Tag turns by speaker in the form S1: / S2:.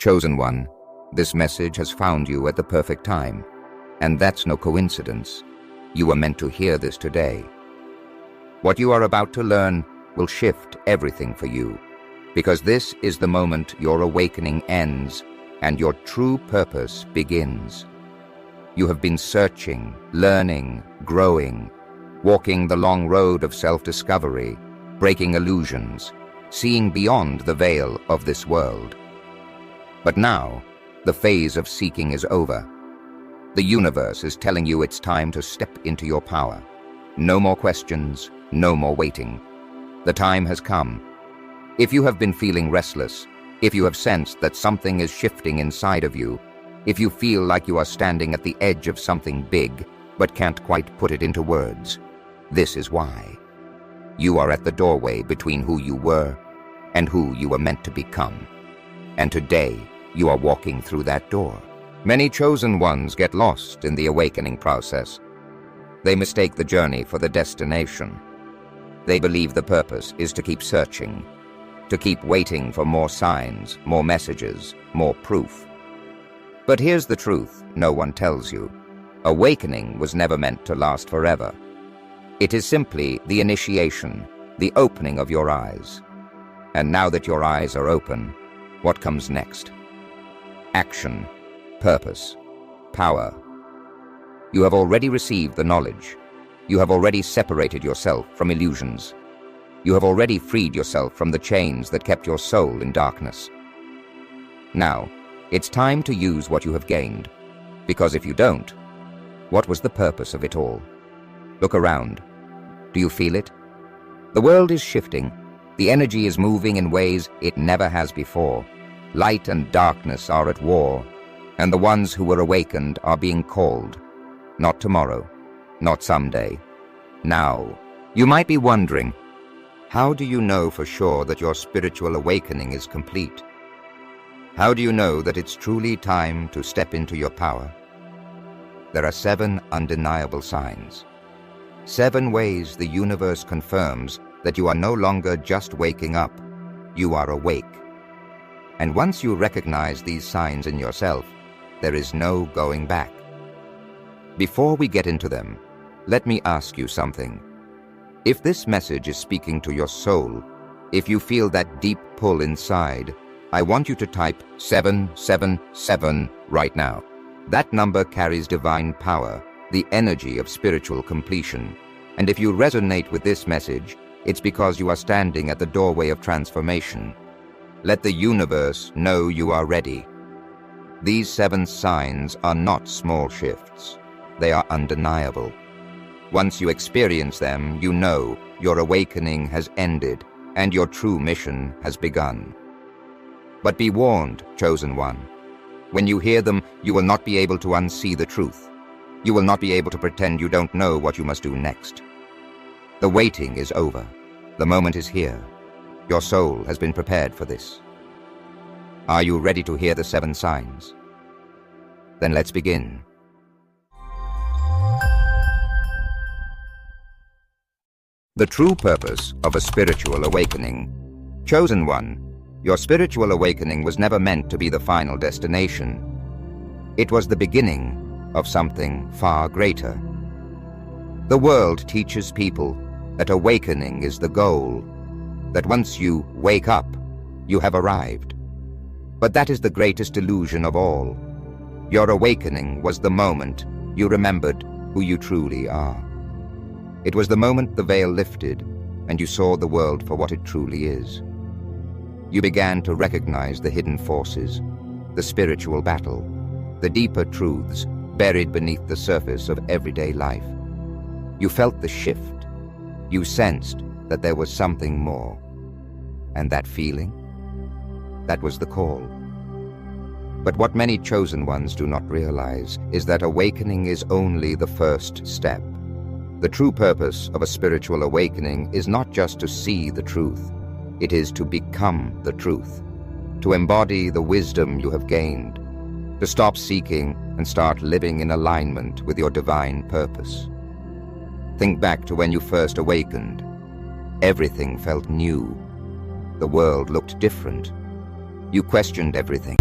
S1: Chosen One, this message has found you at the perfect time, and that's no coincidence. You were meant to hear this today. What you are about to learn will shift everything for you, because this is the moment your awakening ends and your true purpose begins. You have been searching, learning, growing, walking the long road of self-discovery, breaking illusions, seeing beyond the veil of this world. But now, the phase of seeking is over. The universe is telling you it's time to step into your power. No more questions, no more waiting. The time has come. If you have been feeling restless, if you have sensed that something is shifting inside of you, if you feel like you are standing at the edge of something big, but can't quite put it into words, this is why. You are at the doorway between who you were and who you were meant to become. And today, you are walking through that door. Many chosen ones get lost in the awakening process. They mistake the journey for the destination. They believe the purpose is to keep searching, to keep waiting for more signs, more messages, more proof. But here's the truth no one tells you. Awakening was never meant to last forever. It is simply the initiation, the opening of your eyes. And now that your eyes are open, what comes next? Action, purpose, power. You have already received the knowledge. You have already separated yourself from illusions. You have already freed yourself from the chains that kept your soul in darkness. Now, it's time to use what you have gained, because if you don't, what was the purpose of it all? Look around. Do you feel it? The world is shifting. The energy is moving in ways it never has before. Light and darkness are at war, and the ones who were awakened are being called. Not tomorrow, not someday, now. You might be wondering, how do you know for sure that your spiritual awakening is complete? How do you know that it's truly time to step into your power? There are 7 undeniable signs. 7 ways the universe confirms that you are no longer just waking up, you are awake. And once you recognize these signs in yourself, there is no going back. Before we get into them, let me ask you something. If this message is speaking to your soul, if you feel that deep pull inside, I want you to type 777 right now. That number carries divine power, the energy of spiritual completion. And if you resonate with this message, it's because you are standing at the doorway of transformation. Let the universe know you are ready. These 7 signs are not small shifts. They are undeniable. Once you experience them, you know your awakening has ended and your true mission has begun. But be warned, chosen one. When you hear them, you will not be able to unsee the truth. You will not be able to pretend you don't know what you must do next. The waiting is over. The moment is here. Your soul has been prepared for this. Are you ready to hear the 7 signs? Then let's begin. The true purpose of a spiritual awakening. Chosen one, your spiritual awakening was never meant to be the final destination. It was the beginning of something far greater. The world teaches people that awakening is the goal, that once you wake up, you have arrived. But that is the greatest illusion of all. Your awakening was the moment you remembered who you truly are. It was the moment the veil lifted and you saw the world for what it truly is. You began to recognize the hidden forces, the spiritual battle, the deeper truths buried beneath the surface of everyday life. You felt the shift. You sensed that there was something more. And that feeling? That was the call. But what many chosen ones do not realize is that awakening is only the first step. The true purpose of a spiritual awakening is not just to see the truth. It is to become the truth, to embody the wisdom you have gained, to stop seeking and start living in alignment with your divine purpose. Think back to when you first awakened. Everything felt new. The world looked different. You questioned everything.